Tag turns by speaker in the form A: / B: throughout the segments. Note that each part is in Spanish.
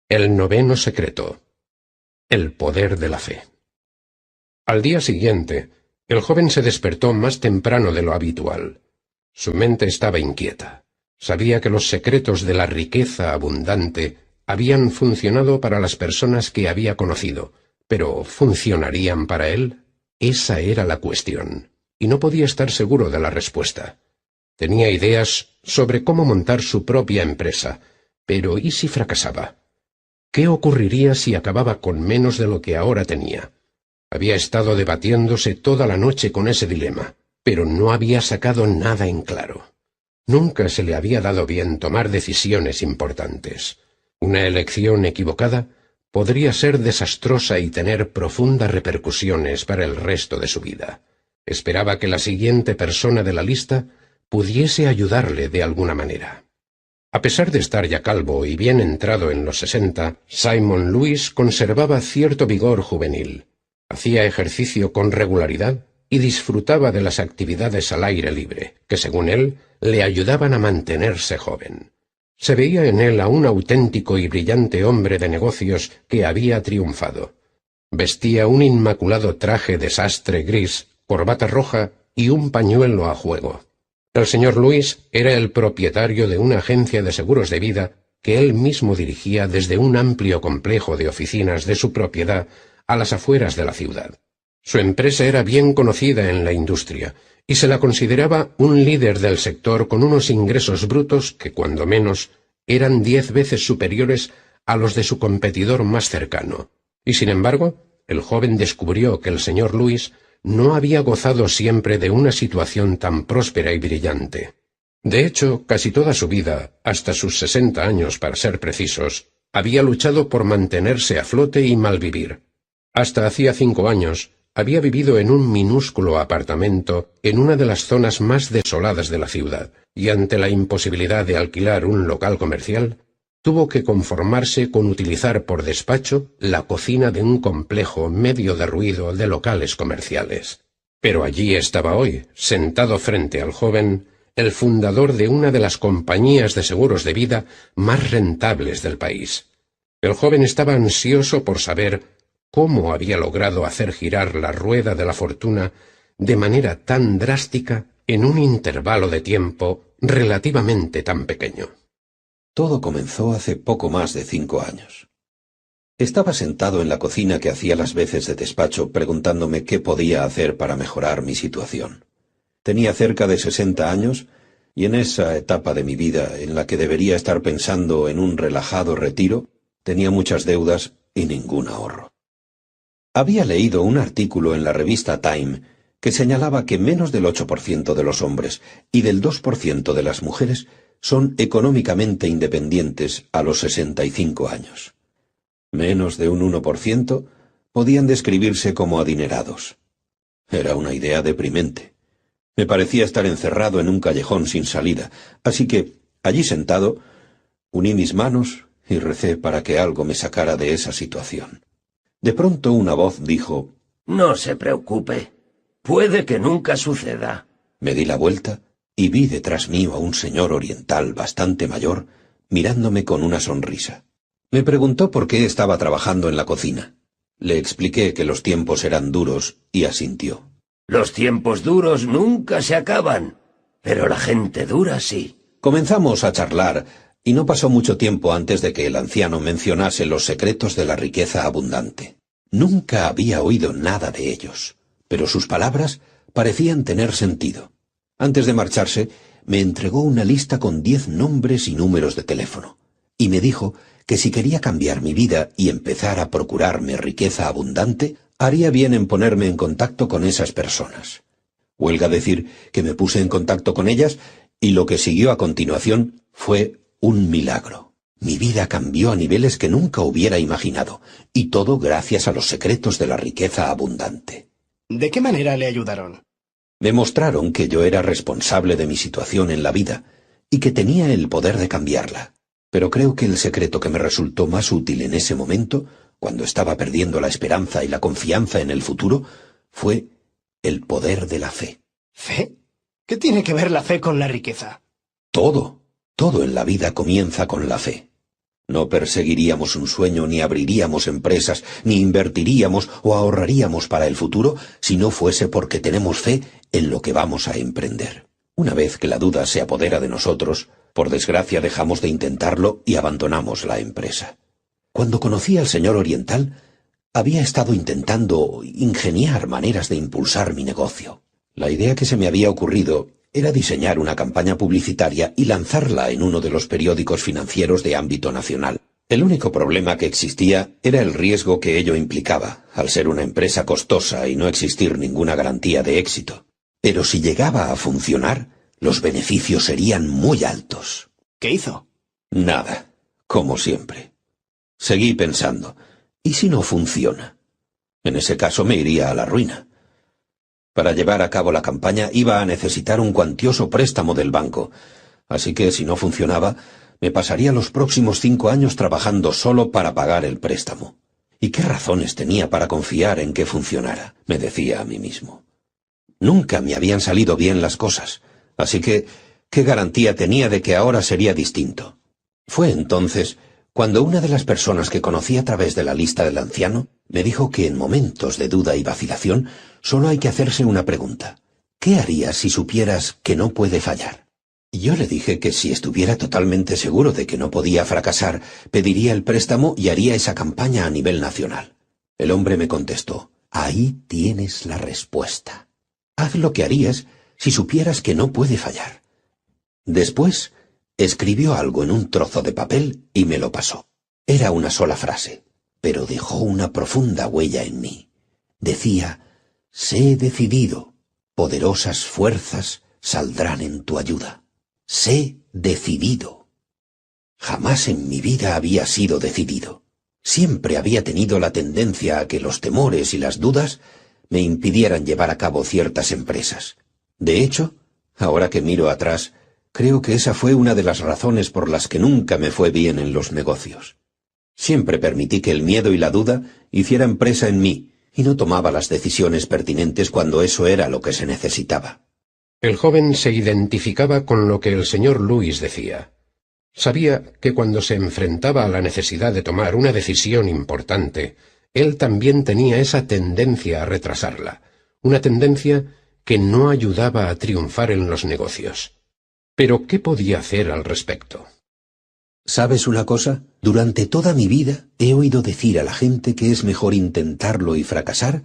A: El noveno secreto. El poder de la fe. Al día siguiente, el joven se despertó más temprano de lo habitual. Su mente estaba inquieta. Sabía que los secretos de la riqueza abundante habían funcionado para las personas que había conocido, pero ¿funcionarían para él? Esa era la cuestión, y no podía estar seguro de la respuesta. Tenía ideas sobre cómo montar su propia empresa, pero ¿y si fracasaba? ¿Qué ocurriría si acababa con menos de lo que ahora tenía? Había estado debatiéndose toda la noche con ese dilema, pero no había sacado nada en claro. Nunca se le había dado bien tomar decisiones importantes. Una elección equivocada podría ser desastrosa y tener profundas repercusiones para el resto de su vida. Esperaba que la siguiente persona de la lista pudiese ayudarle de alguna manera. A pesar de estar ya calvo y bien entrado en los 60, Simon Lewis conservaba cierto vigor juvenil. Hacía ejercicio con regularidad y disfrutaba de las actividades al aire libre, que según él, le ayudaban a mantenerse joven. Se veía en él a un auténtico y brillante hombre de negocios que había triunfado. Vestía un inmaculado traje de sastre gris, corbata roja y un pañuelo a juego. El señor Lewis era el propietario de una agencia de seguros de vida que él mismo dirigía desde un amplio complejo de oficinas de su propiedad a las afueras de la ciudad. Su empresa era bien conocida en la industria y se la consideraba un líder del sector con unos ingresos brutos que, cuando menos, eran 10 veces superiores a los de su competidor más cercano. Y sin embargo, el joven descubrió que el señor Lewis no había gozado siempre de una situación tan próspera y brillante. De hecho, casi toda su vida, hasta sus 60 años para ser precisos, había luchado por mantenerse a flote y malvivir. Hasta hacía 5 años, había vivido en un minúsculo apartamento en una de las zonas más desoladas de la ciudad, y ante la imposibilidad de alquilar un local comercial, tuvo que conformarse con utilizar por despacho la cocina de un complejo medio derruido de locales comerciales. Pero allí estaba hoy, sentado frente al joven, el fundador de una de las compañías de seguros de vida más rentables del país. El joven estaba ansioso por saber cómo había logrado hacer girar la rueda de la fortuna de manera tan drástica en un intervalo de tiempo relativamente tan pequeño.
B: Todo comenzó hace poco más de 5 años. Estaba sentado en la cocina que hacía las veces de despacho preguntándome qué podía hacer para mejorar mi situación. Tenía cerca de 60 años y en esa etapa de mi vida en la que debería estar pensando en un relajado retiro, tenía muchas deudas y ningún ahorro. Había leído un artículo en la revista Time que señalaba que menos del 8% de los hombres y del 2% de las mujeres son económicamente independientes a los 65 años. Menos de un 1% podían describirse como adinerados. Era una idea deprimente. Me parecía estar encerrado en un callejón sin salida, así que, allí sentado, uní mis manos y recé para que algo me sacara de esa situación. De pronto una voz dijo:
C: «No se preocupe. Puede que nunca suceda».
B: Me di la vuelta y vi detrás mío a un señor oriental bastante mayor, mirándome con una sonrisa. Me preguntó por qué estaba trabajando en la cocina. Le expliqué que los tiempos eran duros y asintió.
C: «Los tiempos duros nunca se acaban, pero la gente dura sí».
B: Comenzamos a charlar y no pasó mucho tiempo antes de que el anciano mencionase los secretos de la riqueza abundante. Nunca había oído nada de ellos, pero sus palabras parecían tener sentido. Antes de marcharse, me entregó una lista con 10 nombres y números de teléfono, y me dijo que si quería cambiar mi vida y empezar a procurarme riqueza abundante, haría bien en ponerme en contacto con esas personas. Huelga decir que me puse en contacto con ellas, y lo que siguió a continuación fue un milagro. Mi vida cambió a niveles que nunca hubiera imaginado, y todo gracias a los secretos de la riqueza abundante.
D: ¿De qué manera le ayudaron?
B: Me mostraron que yo era responsable de mi situación en la vida, y que tenía el poder de cambiarla. Pero creo que el secreto que me resultó más útil en ese momento, cuando estaba perdiendo la esperanza y la confianza en el futuro, fue el poder de la fe.
D: ¿Fe? ¿Qué tiene que ver la fe con la riqueza?
B: Todo en la vida comienza con la fe. No perseguiríamos un sueño, ni abriríamos empresas, ni invertiríamos o ahorraríamos para el futuro si no fuese porque tenemos fe en lo que vamos a emprender. Una vez que la duda se apodera de nosotros, por desgracia dejamos de intentarlo y abandonamos la empresa. Cuando conocí al señor Oriental, había estado intentando ingeniar maneras de impulsar mi negocio. La idea que se me había ocurrido era diseñar una campaña publicitaria y lanzarla en uno de los periódicos financieros de ámbito nacional. El único problema que existía era el riesgo que ello implicaba, al ser una empresa costosa y no existir ninguna garantía de éxito. Pero si llegaba a funcionar, los beneficios serían muy altos.
D: ¿Qué hizo?
B: Nada, como siempre. Seguí pensando, ¿y si no funciona? En ese caso me iría a la ruina. Para llevar a cabo la campaña iba a necesitar un cuantioso préstamo del banco, así que si no funcionaba, me pasaría los próximos 5 años trabajando solo para pagar el préstamo. ¿Y qué razones tenía para confiar en que funcionara?, me decía a mí mismo. Nunca me habían salido bien las cosas, así que, ¿qué garantía tenía de que ahora sería distinto? Fue entonces cuando una de las personas que conocí a través de la lista del anciano me dijo que en momentos de duda y vacilación solo hay que hacerse una pregunta. ¿Qué harías si supieras que no puede fallar? Y yo le dije que si estuviera totalmente seguro de que no podía fracasar, pediría el préstamo y haría esa campaña a nivel nacional. El hombre me contestó, ahí tienes la respuesta. Haz lo que harías si supieras que no puede fallar. Después, escribió algo en un trozo de papel y me lo pasó. Era una sola frase, pero dejó una profunda huella en mí. Decía, sé decidido, poderosas fuerzas saldrán en tu ayuda. Sé decidido. Jamás en mi vida había sido decidido. Siempre había tenido la tendencia a que los temores y las dudas me impidieran llevar a cabo ciertas empresas. De hecho, ahora que miro atrás, creo que esa fue una de las razones por las que nunca me fue bien en los negocios. Siempre permití que el miedo y la duda hicieran presa en mí y no tomaba las decisiones pertinentes cuando eso era lo que se necesitaba.
A: El joven se identificaba con lo que el señor Lewis decía. Sabía que cuando se enfrentaba a la necesidad de tomar una decisión importante, él también tenía esa tendencia a retrasarla, una tendencia que no ayudaba a triunfar en los negocios. Pero ¿qué podía hacer al respecto?
B: ¿Sabes una cosa? Durante toda mi vida he oído decir a la gente que es mejor intentarlo y fracasar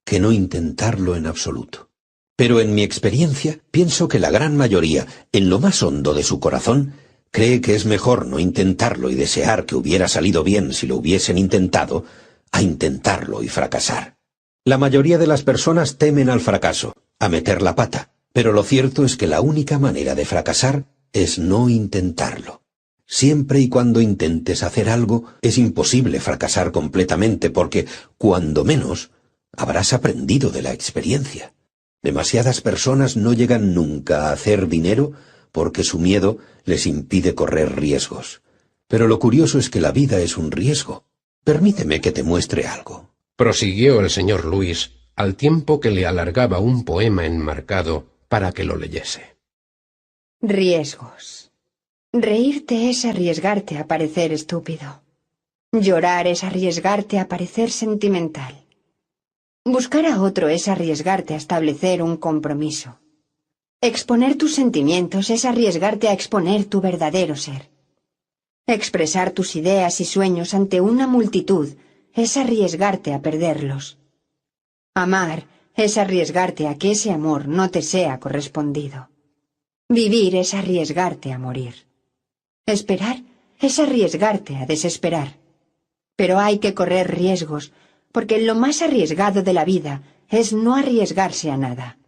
B: que no intentarlo en absoluto. Pero en mi experiencia pienso que la gran mayoría, en lo más hondo de su corazón, cree que es mejor no intentarlo y desear que hubiera salido bien si lo hubiesen intentado, a intentarlo y fracasar. La mayoría de las personas temen al fracaso, a meter la pata, pero lo cierto es que la única manera de fracasar es no intentarlo. Siempre y cuando intentes hacer algo, es imposible fracasar completamente porque, cuando menos, habrás aprendido de la experiencia. Demasiadas personas no llegan nunca a hacer dinero porque su miedo les impide correr riesgos. Pero lo curioso es que la vida es un riesgo. Permíteme que te muestre algo.
A: Prosiguió el señor Lewis, al tiempo que le alargaba un poema enmarcado para que lo leyese.
E: Riesgos. Reírte es arriesgarte a parecer estúpido. Llorar es arriesgarte a parecer sentimental. Buscar a otro es arriesgarte a establecer un compromiso. Exponer tus sentimientos es arriesgarte a exponer tu verdadero ser. Expresar tus ideas y sueños ante una multitud es arriesgarte a perderlos. Amar es arriesgarte a que ese amor no te sea correspondido. Vivir es arriesgarte a morir. Esperar es arriesgarte a desesperar. Pero hay que correr riesgos, porque lo más arriesgado de la vida es no arriesgarse a nada.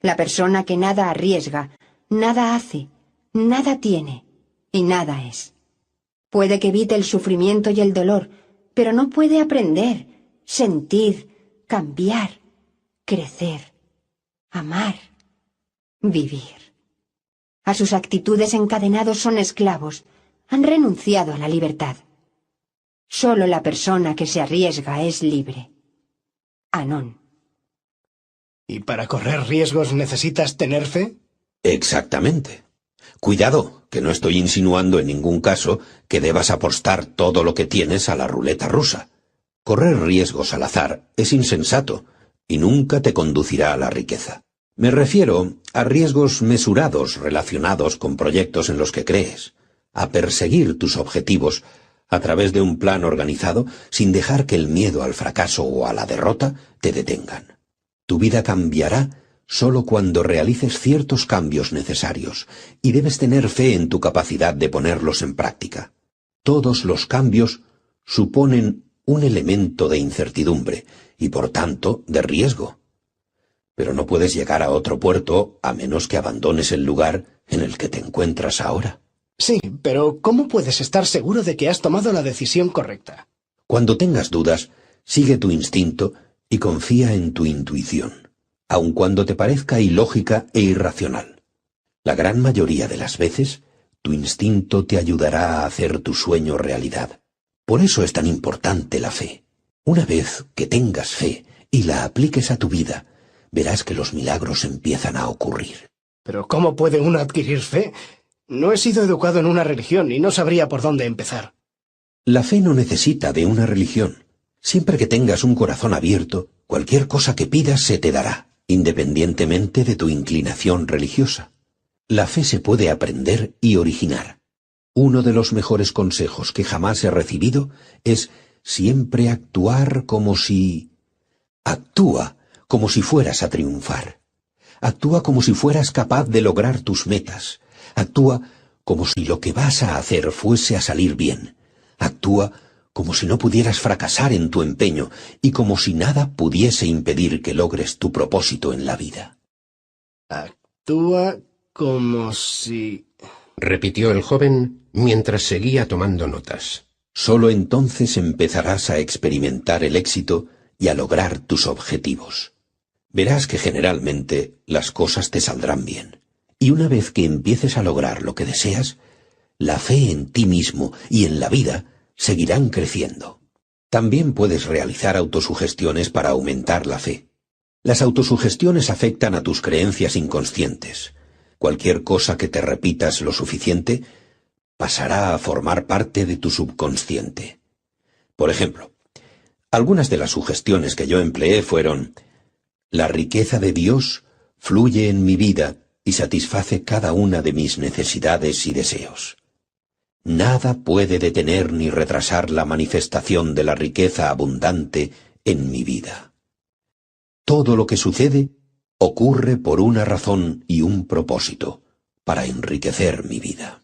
E: La persona que nada arriesga, nada hace, nada tiene y nada es. Puede que evite el sufrimiento y el dolor, pero no puede aprender, sentir, cambiar, crecer, amar, vivir. A sus actitudes encadenados son esclavos, han renunciado a la libertad. Solo la persona que se arriesga es libre. Anón.
D: ¿Y para correr riesgos necesitas tener fe?
B: Exactamente. Cuidado, que no estoy insinuando en ningún caso que debas apostar todo lo que tienes a la ruleta rusa. Correr riesgos al azar es insensato y nunca te conducirá a la riqueza. Me refiero a riesgos mesurados relacionados con proyectos en los que crees, a perseguir tus objetivos a través de un plan organizado sin dejar que el miedo al fracaso o a la derrota te detengan. Tu vida cambiará solo cuando realices ciertos cambios necesarios, y debes tener fe en tu capacidad de ponerlos en práctica. Todos los cambios suponen un elemento de incertidumbre y, por tanto, de riesgo. Pero no puedes llegar a otro puerto a menos que abandones el lugar en el que te encuentras ahora.
D: Sí, pero ¿cómo puedes estar seguro de que has tomado la decisión correcta?
B: Cuando tengas dudas, sigue tu instinto y confía en tu intuición, aun cuando te parezca ilógica e irracional. La gran mayoría de las veces, tu instinto te ayudará a hacer tu sueño realidad. Por eso es tan importante la fe. Una vez que tengas fe y la apliques a tu vida, verás que los milagros empiezan a ocurrir.
D: Pero ¿cómo puede uno adquirir fe? No he sido educado en una religión y no sabría por dónde empezar.
B: La fe no necesita de una religión. Siempre que tengas un corazón abierto, cualquier cosa que pidas se te dará, independientemente de tu inclinación religiosa. La fe se puede aprender y originar. Uno de los mejores consejos que jamás he recibido es siempre actuar como si... Actúa como si fueras a triunfar. Actúa como si fueras capaz de lograr tus metas. Actúa como si lo que vas a hacer fuese a salir bien. Actúa como si no pudieras fracasar en tu empeño y como si nada pudiese impedir que logres tu propósito en la vida.
D: Actúa como si...
A: repitió el joven mientras seguía tomando notas.
B: Solo entonces empezarás a experimentar el éxito y a lograr tus objetivos. Verás que generalmente las cosas te saldrán bien. Y una vez que empieces a lograr lo que deseas, la fe en ti mismo y en la vida seguirán creciendo. También puedes realizar autosugestiones para aumentar la fe. Las autosugestiones afectan a tus creencias inconscientes. Cualquier cosa que te repitas lo suficiente pasará a formar parte de tu subconsciente. Por ejemplo, algunas de las sugestiones que yo empleé fueron: la riqueza de Dios fluye en mi vida y satisface cada una de mis necesidades y deseos. Nada puede detener ni retrasar la manifestación de la riqueza abundante en mi vida. Todo lo que sucede ocurre por una razón y un propósito, para enriquecer mi vida.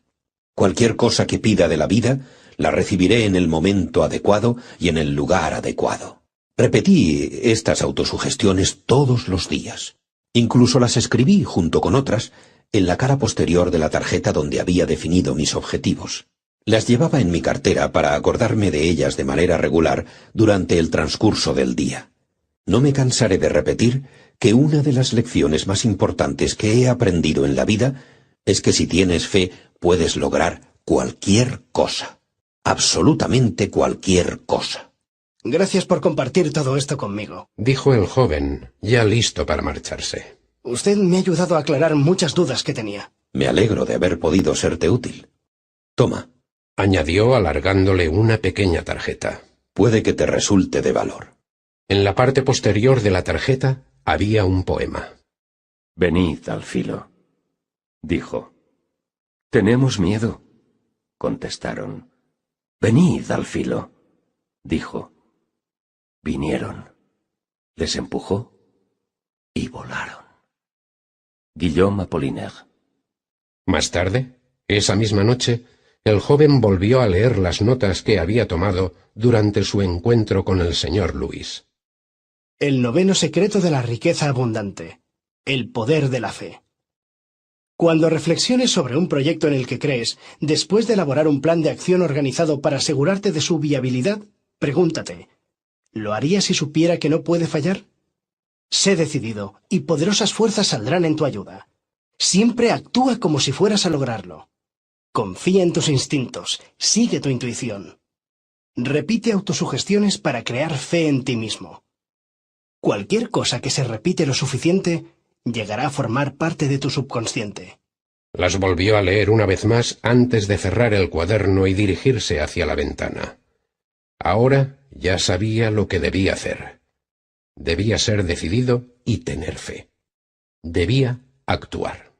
B: Cualquier cosa que pida de la vida, la recibiré en el momento adecuado y en el lugar adecuado. Repetí estas autosugestiones todos los días. Incluso las escribí, junto con otras, en la cara posterior de la tarjeta donde había definido mis objetivos. Las llevaba en mi cartera para acordarme de ellas de manera regular durante el transcurso del día. No me cansaré de repetir que una de las lecciones más importantes que he aprendido en la vida es que si tienes fe puedes lograr cualquier cosa. Absolutamente cualquier cosa.
D: Gracias por compartir todo esto conmigo,
A: dijo el joven, ya listo para marcharse.
D: Usted me ha ayudado a aclarar muchas dudas que tenía.
B: Me alegro de haber podido serte útil. Toma,
A: añadió alargándole una pequeña tarjeta.
B: Puede que te resulte de valor.
A: En la parte posterior de la tarjeta había un poema.
C: Venid al filo, dijo. Tenemos miedo, contestaron. Venid al filo, dijo. Vinieron, les empujó y volaron. Guillaume Apollinaire.
A: Más tarde, esa misma noche, el joven volvió a leer las notas que había tomado durante su encuentro con el señor Luis.
D: El noveno secreto de la riqueza abundante. El poder de la fe. Cuando reflexiones sobre un proyecto en el que crees, después de elaborar un plan de acción organizado para asegurarte de su viabilidad, pregúntate: ¿lo haría si supiera que no puede fallar? Sé decidido, y poderosas fuerzas saldrán en tu ayuda. Siempre actúa como si fueras a lograrlo. Confía en tus instintos, sigue tu intuición. Repite autosugestiones para crear fe en ti mismo. Cualquier cosa que se repite lo suficiente llegará a formar parte de tu subconsciente.
A: Las volvió a leer una vez más antes de cerrar el cuaderno y dirigirse hacia la ventana. Ahora ya sabía lo que debía hacer. Debía ser decidido y tener fe. Debía actuar.